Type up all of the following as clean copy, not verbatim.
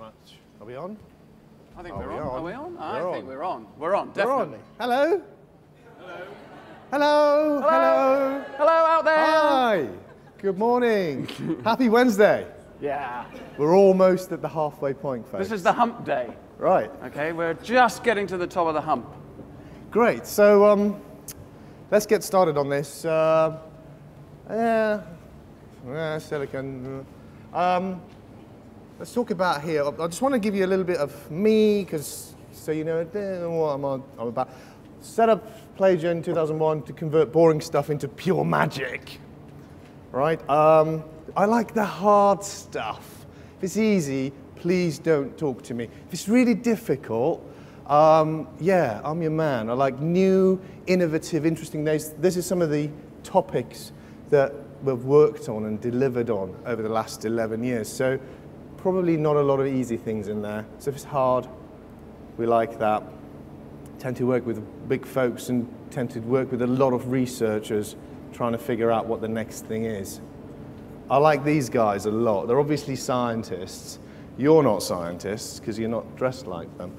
much. Are we on? I think we're on. Are we on? I think we're on. We're on, definitely. Hello? Hello? Hello? Hello? Hello out there? Hi. Good morning. Happy Wednesday. Yeah. We're almost at the halfway point, folks. This is the hump day. Right. Okay, we're just getting to the top of the hump. Great. So let's get started on this. Silicon. Let's talk about here. I just want to give you a little bit of me, so you know what I'm about. Set up Playgen 2001 to convert boring stuff into pure magic. Right? I like the hard stuff. If it's easy, please don't talk to me. If it's really difficult, yeah, I'm your man. I like new, innovative, interesting things. This is some of the topics that we've worked on and delivered on over the last 11 years. So probably not a lot of easy things in there. So if it's hard, we like that. Tend to work with big folks and tend to work with a lot of researchers trying to figure out what the next thing is. I like these guys a lot. They're obviously scientists. You're not scientists because you're not dressed like them.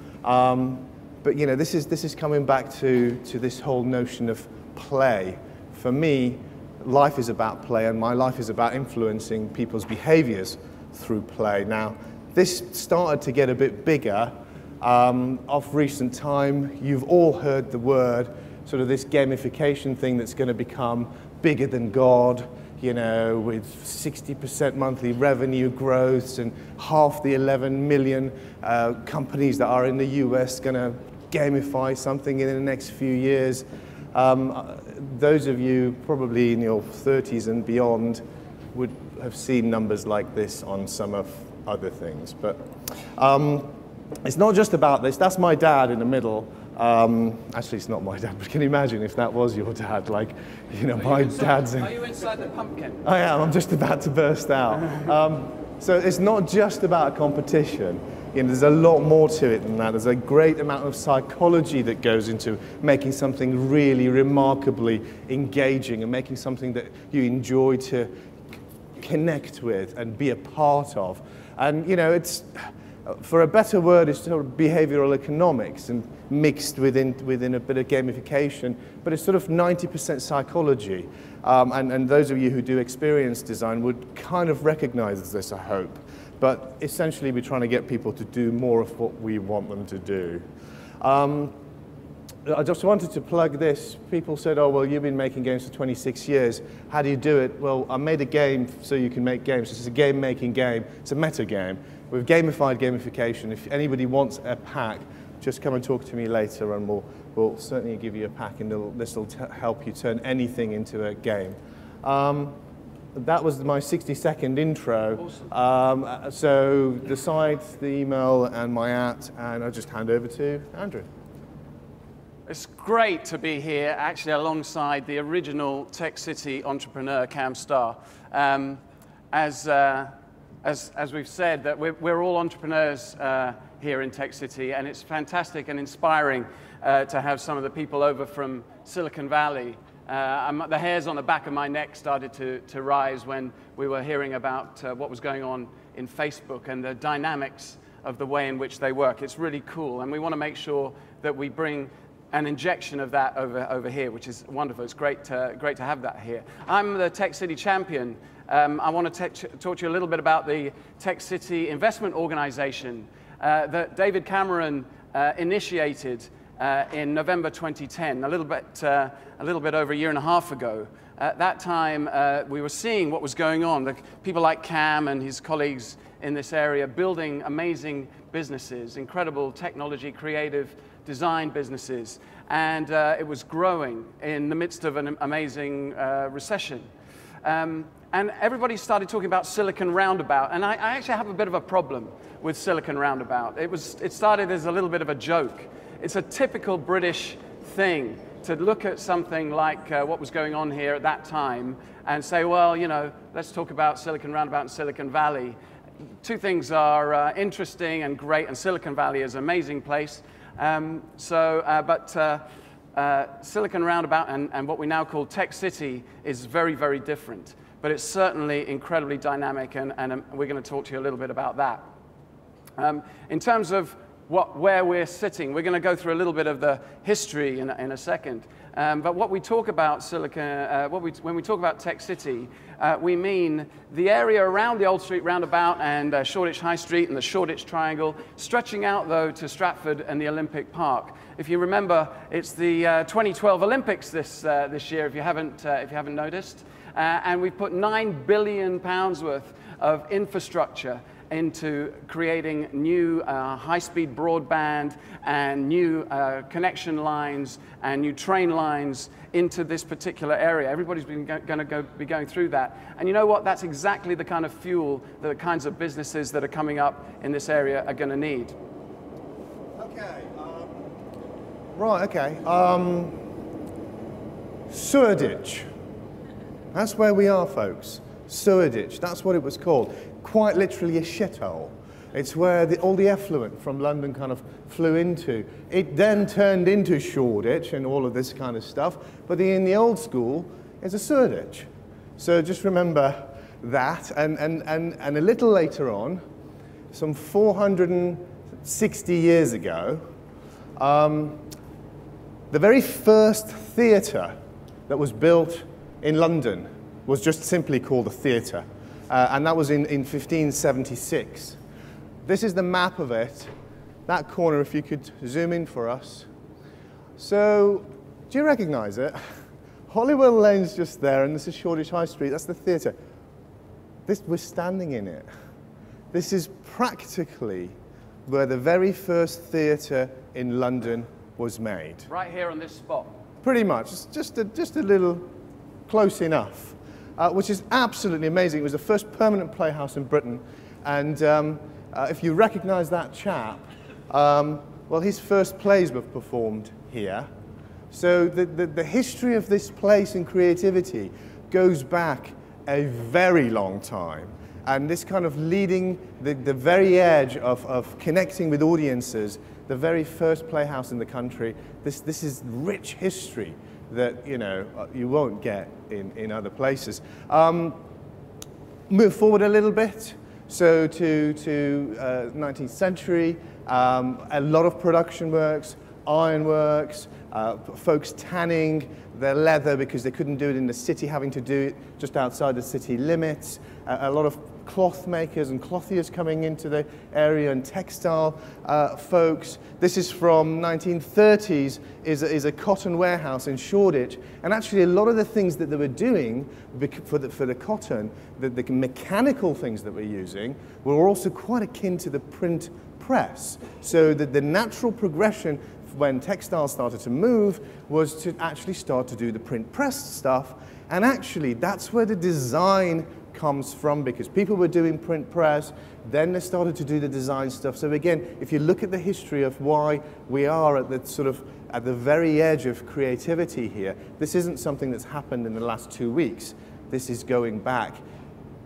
But you know, this is coming back to this whole notion of play. For me, life is about play, and my life is about influencing people's behaviors through play. Now, this started to get a bit bigger of recent time. You've all heard the word, sort of this gamification thing that's going to become bigger than God, you know, with 60% monthly revenue growths and half the 11 million companies that are in the US going to gamify something in the next few years. Those of you probably in your 30s and beyond would have seen numbers like this on some of other things. But it's not just about this. That's my dad in the middle. Actually, it's not my dad, but can you imagine if that was your dad? Like, you know, my dad's in... Are you inside the pumpkin? I am. I'm just about to burst out. So it's not just about a competition. You know, there's a lot more to it than that. There's a great amount of psychology that goes into making something really remarkably engaging and making something that you enjoy to connect with and be a part of. And, you know, it's, for a better word, it's sort of behavioral economics and mixed within a bit of gamification, but it's sort of 90% psychology. And those of you who do experience design would kind of recognize this, I hope. But essentially, we're trying to get people to do more of what we want them to do. I just wanted to plug this. People said, oh, well, you've been making games for 26 years. How do you do it? Well, I made a game so you can make games. This is a game-making game. It's a meta game. We've gamified gamification. If anybody wants a pack, just come and talk to me later, and we'll certainly give you a pack, and this will help you turn anything into a game. That was my 60-second intro. Awesome. So the site, the email, and my @ and I'll just hand over to Andrew. It's great to be here, actually, alongside the original Tech City entrepreneur, Kam Starr. As we've said, that we're all entrepreneurs here in Tech City, and it's fantastic and inspiring to have some of the people over from Silicon Valley. The hairs on the back of my neck started to rise when we were hearing about what was going on in Facebook and the dynamics of the way in which they work. It's really cool, and we want to make sure that we bring an injection of that over here, which is wonderful. It's great to have that here. I'm the Tech City champion. I want to talk to you a little bit about the Tech City investment organization that David Cameron initiated in November 2010, a little bit over a year and a half ago. At that time, we were seeing what was going on. People like Cam and his colleagues in this area building amazing businesses, incredible technology, creative design businesses, and it was growing in the midst of an amazing recession. And everybody started talking about Silicon Roundabout, and I actually have a bit of a problem with Silicon Roundabout. It started as a little bit of a joke. It's a typical British thing to look at something like what was going on here at that time and say, well, you know, let's talk about Silicon Roundabout and Silicon Valley. Two things are interesting and great, and Silicon Valley is an amazing place. Silicon Roundabout and what we now call Tech City is very, very different. But it's certainly incredibly dynamic, and we're going to talk to you a little bit about that. In terms of where we're sitting, we're going to go through a little bit of the history in a second. But what we talk about when we talk about Tech City, we mean the area around the Old Street Roundabout and Shoreditch High Street and the Shoreditch Triangle, stretching out though to Stratford and the Olympic Park. If you remember, it's the 2012 Olympics this year. If you haven't noticed, and we've put £9 billion worth of infrastructure into creating new high-speed broadband and new connection lines and new train lines into this particular area. Everybody's going to be going through that. And you know what? That's exactly the kind of fuel that the kinds of businesses that are coming up in this area are going to need. Okay. Right, okay. Shoreditch. That's where we are, folks. Shoreditch, that's what it was called. Quite literally a shithole. It's where all the effluent from London kind of flew into. It then turned into Shoreditch and all of this kind of stuff, but in the old school, it's a Shoreditch. So just remember that, and a little later on, some 460 years ago, the very first theatre that was built in London was just simply called a theatre. And that was in 1576. This is the map of it. That corner, if you could zoom in for us. So, do you recognize it? Holywell Lane's just there, and this is Shoreditch High Street. That's the theatre. We're standing in it. This is practically where the very first theatre in London was made. Right here on this spot. Pretty much. It's just a little close enough. Which is absolutely amazing. It was the first permanent playhouse in Britain. And if you recognize that chap, well, his first plays were performed here. So the history of this place and creativity goes back a very long time. And this kind of leading the very edge of connecting with audiences, the very first playhouse in the country, this is rich history that you won't get in other places. Move forward a little bit, so to 19th century, a lot of production works, ironworks, folks tanning their leather because they couldn't do it in the city, having to do it just outside the city limits. A lot of cloth makers and clothiers coming into the area, and textile folks. This is from 1930s, is a cotton warehouse in Shoreditch, and actually a lot of the things that they were doing for the cotton, the mechanical things that we're using, were also quite akin to the print press. So the natural progression when textiles started to move was to actually start to do the print press stuff, and actually that's where the design comes from, because people were doing print press, then they started to do the design stuff. So again, if you look at the history of why we are at the very edge of creativity here, this isn't something that's happened in the last 2 weeks. This is going back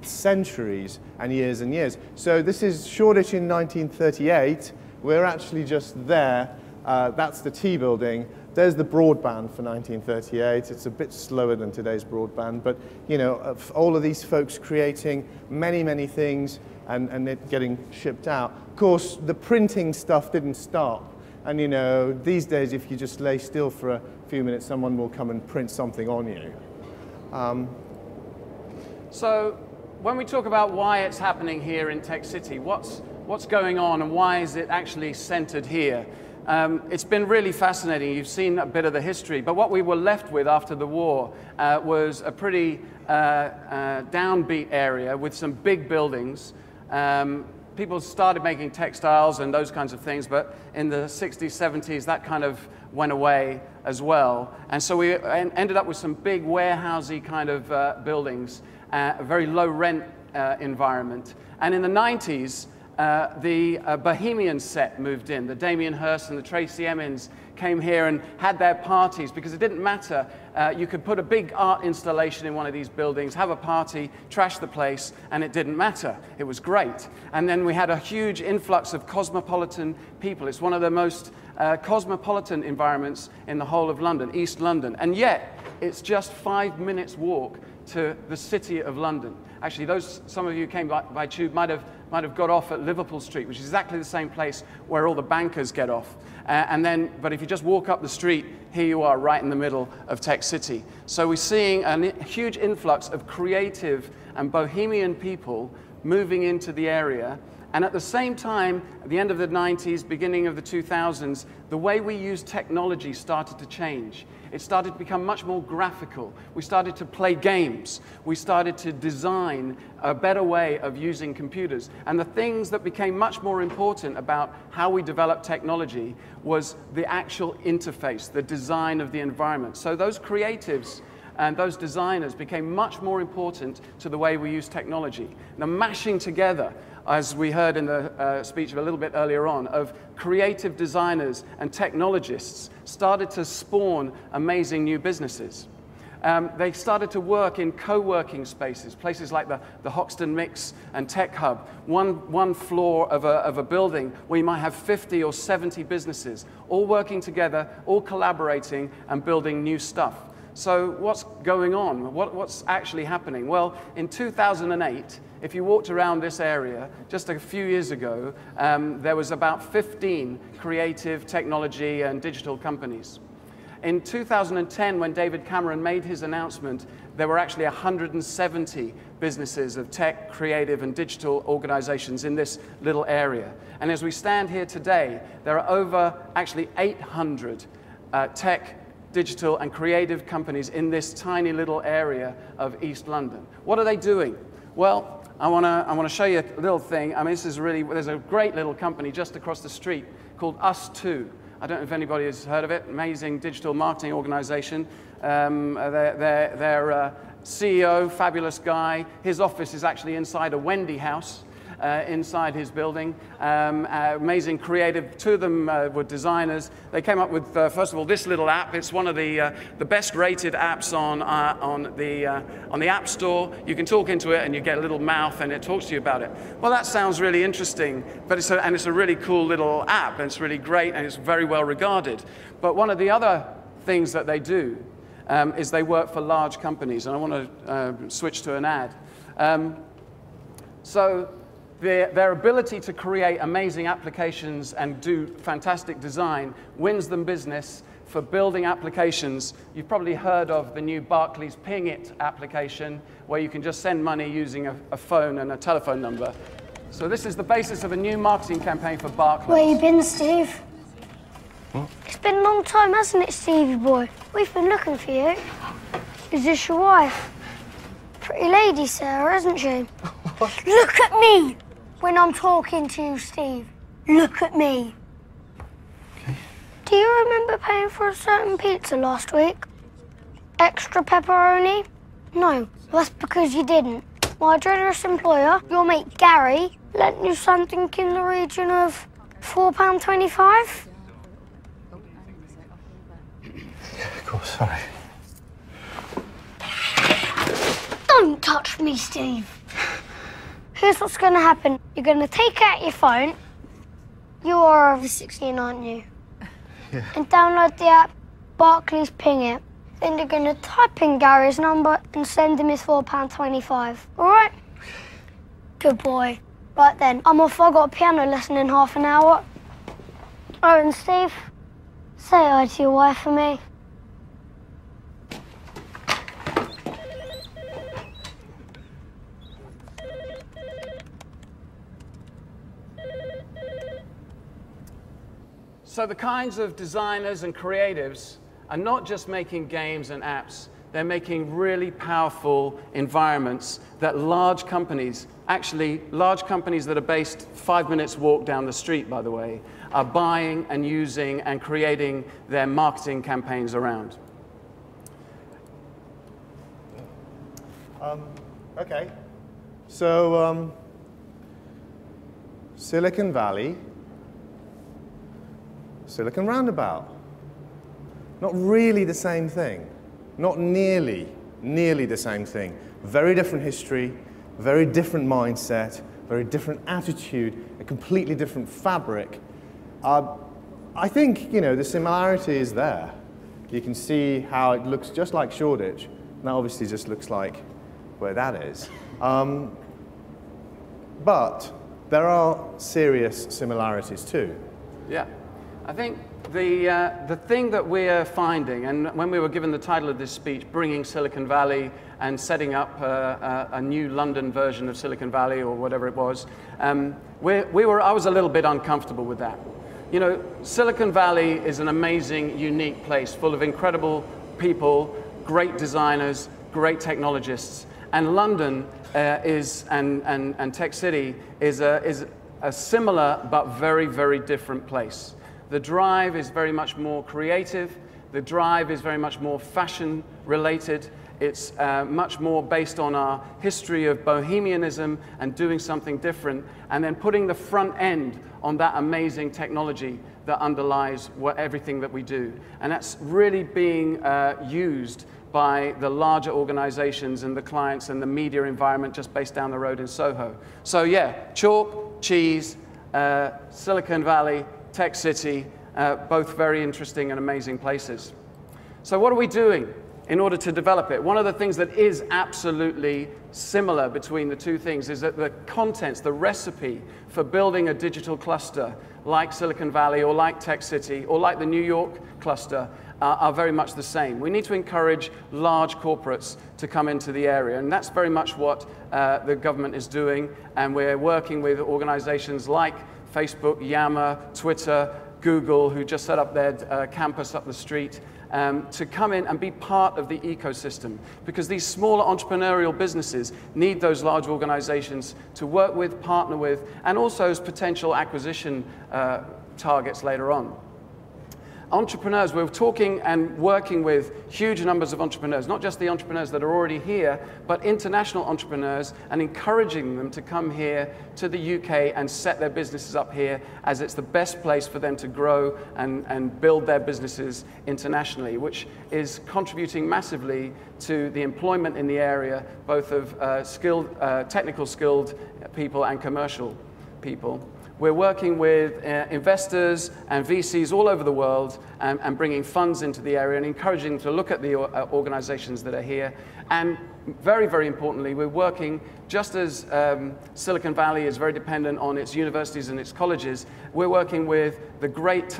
centuries and years and years. So this is Shoreditch in 1938. We're actually just there. That's the T building. There's the broadband for 1938. It's a bit slower than today's broadband, but all of these folks creating many, many things and it getting shipped out. Of course, the printing stuff didn't stop. And these days, if you just lay still for a few minutes, someone will come and print something on you. So when we talk about why it's happening here in Tech City, what's going on and why is it actually centered here? It's been really fascinating. You've seen a bit of the history, but what we were left with after the war was a pretty downbeat area with some big buildings. People started making textiles and those kinds of things, but in the 60s, 70s, that kind of went away as well. And so we ended up with some big warehousey kind of buildings, a very low rent environment. And in the 90s, the Bohemian set moved in. The Damien Hirst and the Tracy Emin's came here and had their parties because it didn't matter. You could put a big art installation in one of these buildings, have a party, trash the place, and it didn't matter. It was great. And then we had a huge influx of cosmopolitan people. It's one of the most cosmopolitan environments in the whole of London, East London. And yet, it's just 5 minutes walk to the City of London. Actually, some of you came by tube might have got off at Liverpool Street, which is exactly the same place where all the bankers get off. But if you just walk up the street, here you are right in the middle of Tech City. So we're seeing a huge influx of creative and bohemian people moving into the area. And at the same time, at the end of the 90s, beginning of the 2000s, the way we use technology started to change. It started to become much more graphical. We started to play games. We started to design a better way of using computers. And the things that became much more important about how we developed technology was the actual interface, the design of the environment. So those creatives and those designers became much more important to the way we use technology. The mashing together, as we heard in the speech a little bit earlier on, of creative designers and technologists started to spawn amazing new businesses. They started to work in co-working spaces, places like the Hoxton Mix and Tech Hub, one floor of a building where you might have 50 or 70 businesses, all working together, all collaborating and building new stuff. So what's going on? What's actually happening? Well, in 2008, if you walked around this area just a few years ago, there was about 15 creative technology and digital companies. In 2010, when David Cameron made his announcement, there were actually 170 businesses of tech, creative, and digital organizations in this little area. And as we stand here today, there are over actually 800 tech, digital, and creative companies in this tiny little area of East London. What are they doing? Well, I want to show you a little thing. I mean, there's a great little company just across the street called Us2. I don't know if anybody has heard of it. Amazing digital marketing organization. Their CEO, fabulous guy. His office is actually inside a Wendy house. Inside his building. Amazing creative. Two of them were designers. They came up with, first of all, this little app. It's one of the best rated apps on the App Store. You can talk into it and you get a little mouth and it talks to you about it. Well, that sounds really interesting, but it's a really cool little app, and it's really great, and it's very well regarded. But one of the other things that they do is they work for large companies, and I want to switch to an ad. Their ability to create amazing applications and do fantastic design wins them business for building applications. You've probably heard of the new Barclays Ping It application, where you can just send money using a phone and a telephone number. So this is the basis of a new marketing campaign for Barclays. Where you been, Steve? What? It's been a long time, hasn't it, Stevie boy? We've been looking for you. Is this your wife? Pretty lady, Sarah, isn't she? Look at me! When I'm talking to you, Steve, look at me. Okay. Do you remember paying for a certain pizza last week? Extra pepperoni? No, that's because you didn't. My generous employer, your mate Gary, lent you something in the region of £4.25? Yeah, of course, sorry. Don't touch me, Steve. Here's what's going to happen. You're going to take out your phone. You are over 16, aren't you? Yeah. And download the app Barclays Ping It. Then you're going to type in Gary's number and send him his £4.25. All right? Good boy. Right then, I'm off. I've got a piano lesson in half an hour. Oh, and Steve, say hi to your wife for me. So the kinds of designers and creatives are not just making games and apps, they're making really powerful environments that large companies, actually large companies that are based 5 minutes walk down the street, by the way, are buying and using and creating their marketing campaigns around. Okay, so Silicon Valley, Silicon Roundabout. Not really the same thing. Not nearly the same thing. Very different history, very different mindset, very different attitude, a completely different fabric. I think, you know, the similarity is there. You can see how it looks just like Shoreditch. That obviously just looks like where that is. But there are serious similarities too. Yeah, I think the thing that we're finding, and when we were given the title of this speech, Bringing Silicon Valley and setting up a new London version of Silicon Valley or whatever it was, I was a little bit uncomfortable with that. You know, Silicon Valley is an amazing, unique place full of incredible people, great designers, great technologists, and London and Tech City is a similar but very, very different place. The drive is very much more creative. The drive is very much more fashion related. It's much more based on our history of bohemianism and doing something different, and then putting the front end on that amazing technology that underlies everything that we do. And that's really being used by the larger organizations and the clients and the media environment just based down the road in Soho. So yeah, chalk, cheese, Silicon Valley, Tech City, both very interesting and amazing places. So what are we doing in order to develop it? One of the things that is absolutely similar between the two things is that the contents, the recipe for building a digital cluster like Silicon Valley or like Tech City or like the New York cluster are very much the same. We need to encourage large corporates to come into the area, and that's very much what the government is doing, and we're working with organizations like Facebook, Yammer, Twitter, Google, who just set up their campus up the street, to come in and be part of the ecosystem, because these smaller entrepreneurial businesses need those large organizations to work with, partner with, and also as potential acquisition targets later on. Entrepreneurs, we're talking and working with huge numbers of entrepreneurs, not just the entrepreneurs that are already here, but international entrepreneurs, and encouraging them to come here to the UK and set their businesses up here, as it's the best place for them to grow and build their businesses internationally, which is contributing massively to the employment in the area, both of technical skilled people and commercial people. We're working with investors and VCs all over the world and bringing funds into the area and encouraging them to look at the organizations that are here. And very, very importantly, we're working, just as Silicon Valley is very dependent on its universities and its colleges, we're working with the great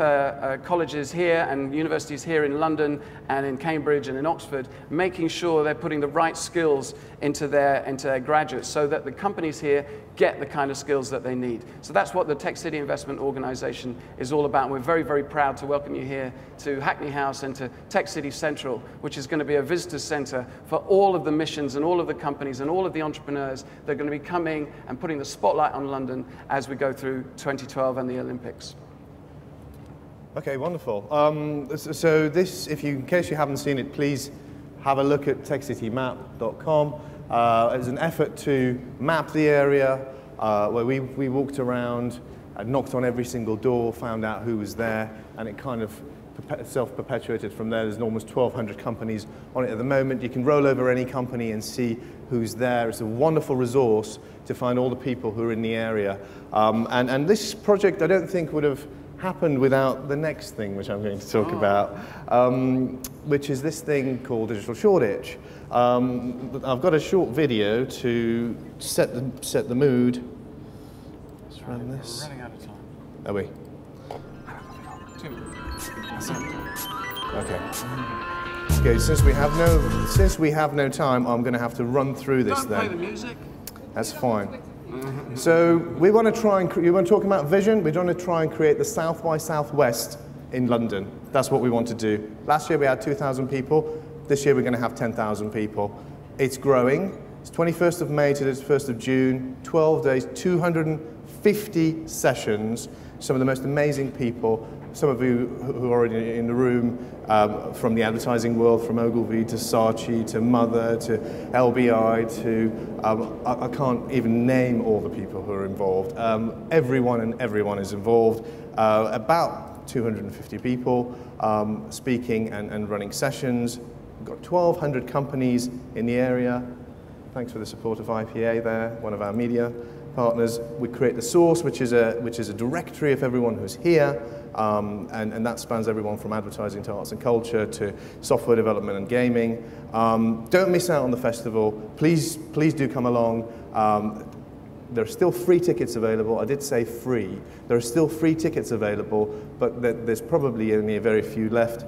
colleges here and universities here in London and in Cambridge and in Oxford, making sure they're putting the right skills into their graduates so that the companies here get the kind of skills that they need. So that's what the Tech City Investment Organization is all about. And we're very, very proud to welcome you here to Hackney House and to Tech City Central, which is going to be a visitor center for all of the missions and all of the companies and all of the entrepreneurs that are going to be coming and putting the spotlight on London as we go through 2012 and the Olympics. Okay, wonderful. So this, in case you haven't seen it, please have a look at techcitymap.com. It's an effort to map the area where we walked around, knocked on every single door, found out who was there, and it kind of self-perpetuated from there. There's almost 1,200 companies on it at the moment. You can roll over any company and see who's there. It's a wonderful resource to find all the people who are in the area. And this project, I don't think, would have happened without the next thing, which I'm going to talk about, which is this thing called Digital Shoreditch. I've got a short video to set the mood. Let's run this. We're running out of time. Are we? 2 minutes. Okay. Okay. Since we have no time, I'm going to have to run through this. Don't play the music. That's fine. So we want to try and you want to talk about vision. We're trying to try and create the South by Southwest in London. That's what we want to do. Last year we had 2,000 people. This year we're going to have 10,000 people. It's growing. It's 21st of May to the 1st of June. 12 days, 250 sessions. Some of the most amazing people. Some of you who are already in the room, from the advertising world, from Ogilvy to Saatchi to Mother to LBI to, I can't even name all the people who are involved. Everyone is involved. About 250 people speaking and running sessions. We've got 1,200 companies in the area. Thanks for the support of IPA there, one of our media partners. We create the source, which is a directory of everyone who's here, and that spans everyone from advertising to arts and culture to software development and gaming. Don't miss out on the festival. Please do come along. There are still free tickets available. I did say free. There are still free tickets available, but there's probably only a very few left,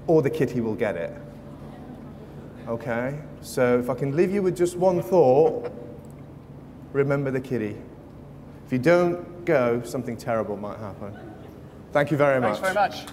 or the kitty will get it. Okay? So if I can leave you with just one thought, remember the kitty. If you don't go, something terrible might happen. Thank you very much. Thanks very much.